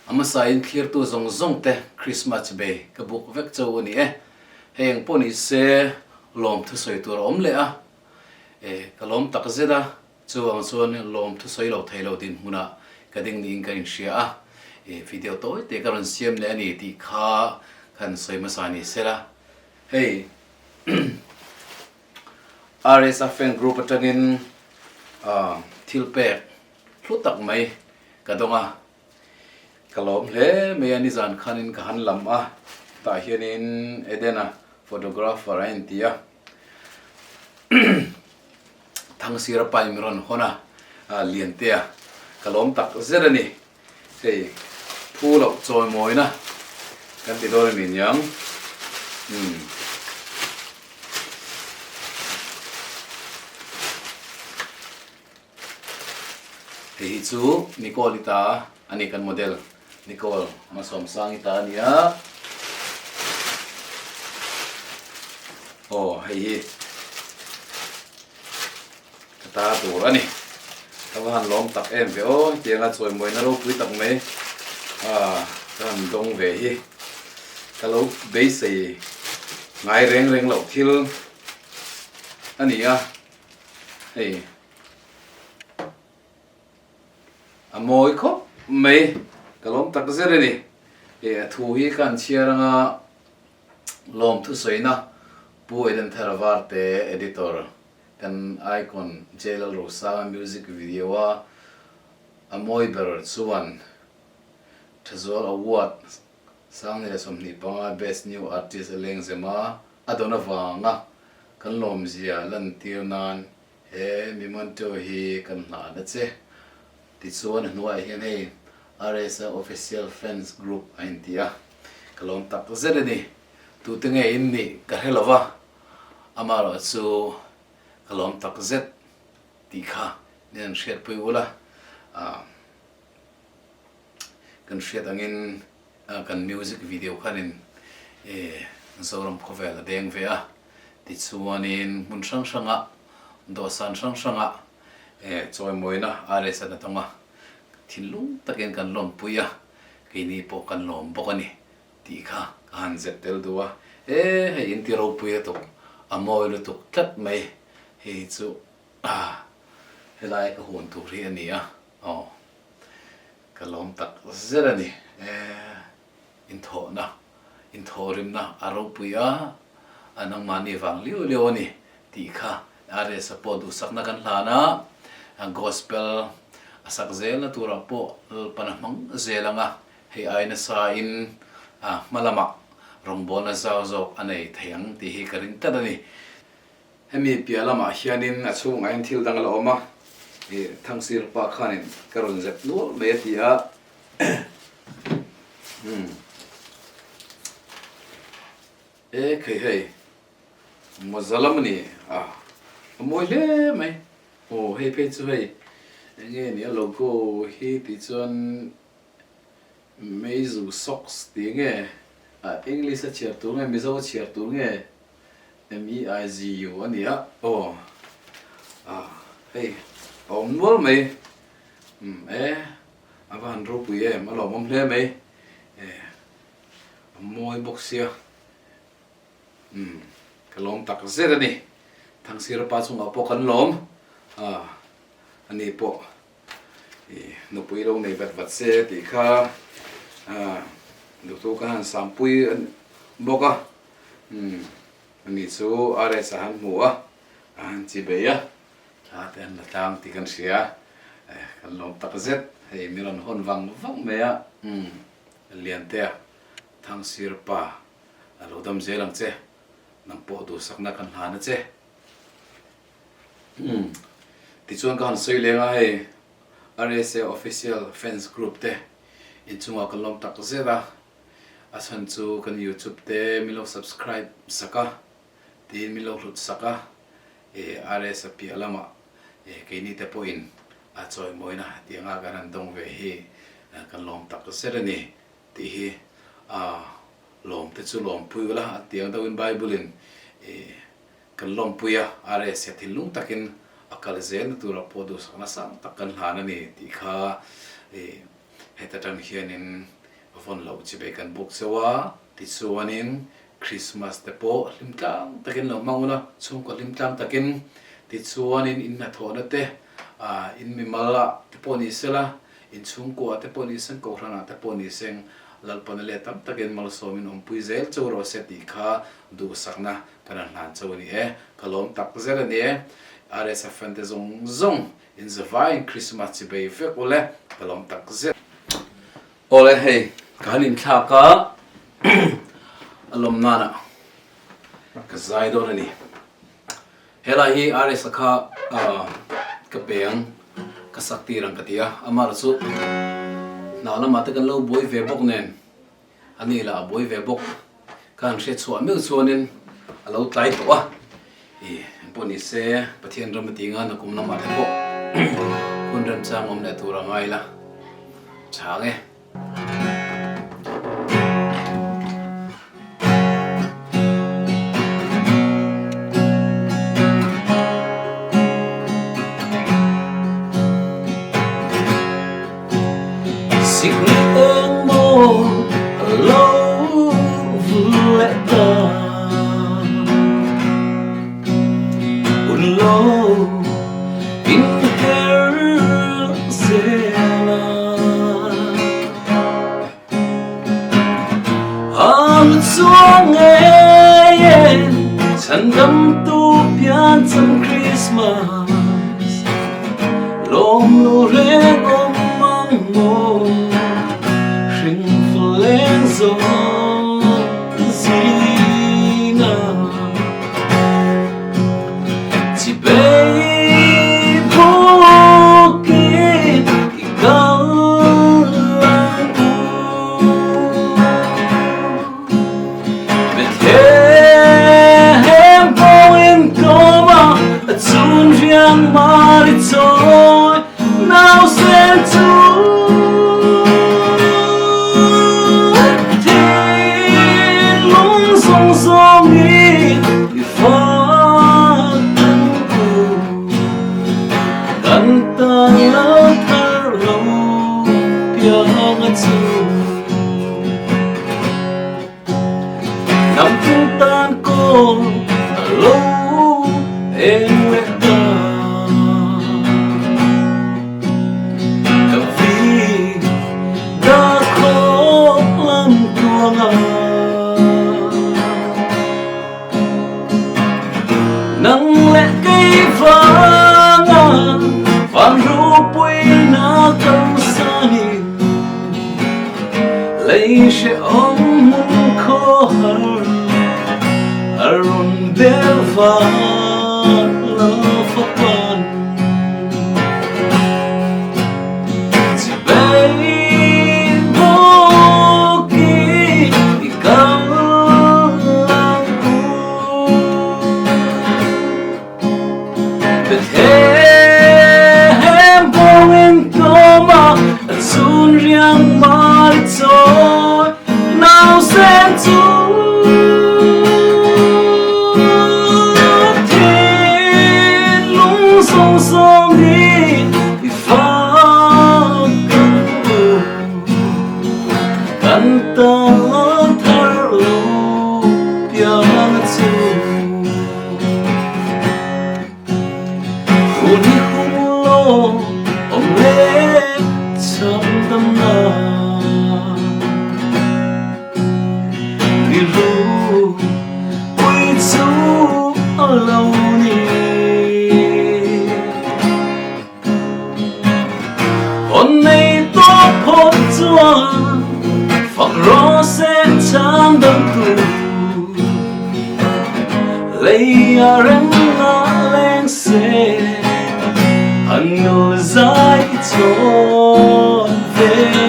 ama sain clear tu zong zong te Christmas be ka buk vek chaw ni heng poni se lom thu soi tur om le a ka lom tak zeda chuang chuan lom thu soi lo thei lo din huna ka ding ni ka in shia a video toy te ka ron siam le ani ti kha kan soi ma sa ni sela hey RSA fan group atangin thilpek thutak mai kadonga kalom hle me ani zan khanin ka han lam a ta hianin edena photographer an tia thang sira pai miron hona lian tia kalom tak zerani sei phulo choi moina kan ti dor min yang hi chu Nicole ita ani kan model Nicole masom sang ita nia hei kata tur ani tawan lom tak em ve tianga choi moi na ro pui tak mai kan dong ve hi kalo be sei ngai reng reng lo thil ani hei moi khop mai kalom tak zere ni thu hi kan chiaranga lom thu soina pu eden tharwar te editor kan icon jelal rosa music video wa moi ber chuan thazol award sang ne som ni pa best new artist leng zema adona wanga kan lom zia lan tirnan mi man to hi kan na da che ti chuan hnuai hian hei RSA official fans group ain tia kalom tak zere ni tu te nge in ni ka helova amaro chu kalom tak zet ti kha nen shet pui ula kan shet angin kan music video khanin zoram khovel deng ve a ti chuanin mun sang sanga do san sang sanga choi moina RSA na tonga thilung taken kan lom puya keini po kan lom bokani ti kha kan zetel duwa hei in ti ro puya to amoi lu to tlat mai hei chu helai ka hun tu ri ani kalom tak zerani in thorim na aro puya anang mani wang liu liu ni ti kha RSA po du sakna kan hlana gospel asak zel na tura po panahmang zelanga hei aina sa in malama rongbon na zau zau anei thayang ti hi karin tadani hemi pialama hianin achung ain thil dang la oma thangsir pa khanin karon zet nu me tia khei hei mozalamni moi le mai hei pe chu hei nghe ni logo hi ti chuan meizu socks ti nge English a chiar tu nge mizo chiar tu nge MEIZU ani hei mol mai avan ro pu ye malo mom le mai moi boxia kalom tak zera ni thang sir pa chung apo kan lom ani po no pui lo nei vat se ti kha du tu kan sampui boka ani chu RSA han muwa an chi be ya ten la tang ti kan sia kan lom tak zet hei miron hon wang me ya lian te thang sir pa alo dam zelang che nang po du sakna kan hana che ti chuan kan sei lenga hei RSA official fans group te in chunga kalom tak zera asan chu kan YouTube te milo subscribe saka ti milo hlut saka RSA pi alama keini te point a choi moina tianga kan dong ve hi kan lom tak zera ni ti hi lom te chu lom pui la tiang dawin bible in kan lom puya RSA thilung takin akal zen tura podu sakna sang takkan hana ni ti kha heta tang hianin von lo chi be kan book sewa ti chuanin Christmas te po limtlang takin lo mauna chung ko limtlang takin ti chuanin in na thona te in mi mala te po ni sela in chung ko te po ni sen ko rana te po ni seng lalpana le tam takin mal somin pui zel choro se ti kha du sakna kana hlan chawani kalom tak zela ni RSA fan te zong in zavai Christmas chi be fe ole kalom tak zel ole hey kanin thaka alom nana ka zai do ni hela hi RSA kha ka peng ka sakti rang katia amar su na na mata kan lo boy ve bok nen ani la boy ve bok kan she chua mi chuanin alo tlai to a poni se pathian ram tinga na kum na ma the bok kun ram chang om na tu ra ngai la changeฉันดำตูเพียนจำคริสต์มาสลมโลเรงอมมังโมชิงฟเลงโซซีนาที่เบย์พูกิอีกาลังกูเป็นเธอyang maricoy now sent to tin lung song song ni ifan ku kanta la tharo piang chu nam tung tan ko lo em nang lẽ cây vàng vàng ru bụi na câu xa nhìn lấy sẽ ôm mung khó hờ run bel vàng lo phát ban chỉ bay vô kỳ cao em bông toma sun riang mai trôi nào xem chú thiên lung song song đi pha cần ta thở lâu piang chu Uni humulo omle cham dam na Biru ui chu aloni On nei to phot chua Phak ro se cham dam tu Lei a rem na leng se anh ngồi dài trốn về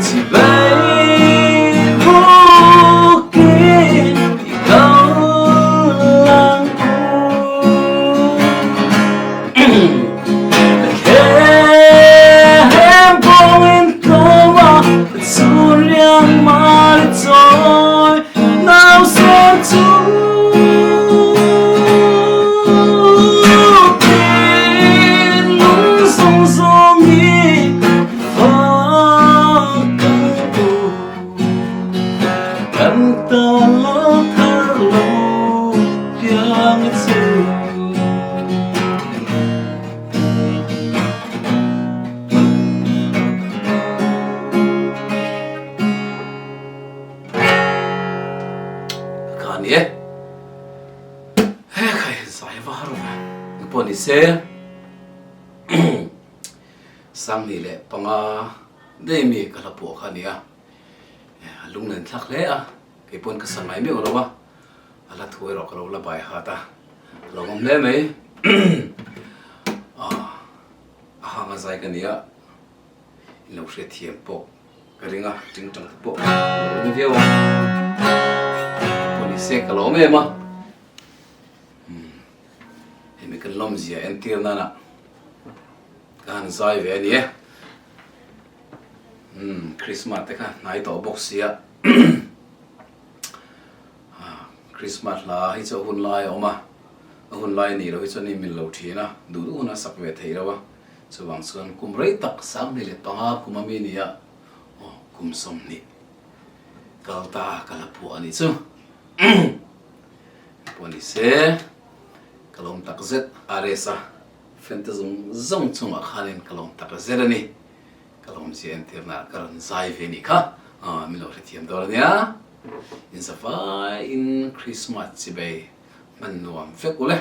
chỉ bay vô kia cao lang em bông in câu mà xuân riêng mà trôi nào xem chú se sang ni le panga de mi kala po khania lung nen thak le a ke pon ka sangai me ro ba ala thuai ro kalo la bai ha ta longom le me ha nga zai ka nia lo she thiam po ka ringa ting tang po ni veo poni se ka lo me ma mi kan lom zia en tir na na kan zai ve ni Christmas te ka nai to box ya Christmas la hi cho hun lai oma hun lai ni ro hi cho ni min lo thi na du du na sak ve thei rawa chu wang chuan kum rei tak sang ni le panga kuma mi ni ya kum som ni kalta kala pu ani chu poni se kalom tak zet RSA fantasm zong chunga khanin kalom tak zet ani kalom sian tirna karan zai ve ni kha mi lo ri thiam dor nia in sa fa in Christmas chi be man nuam fe kule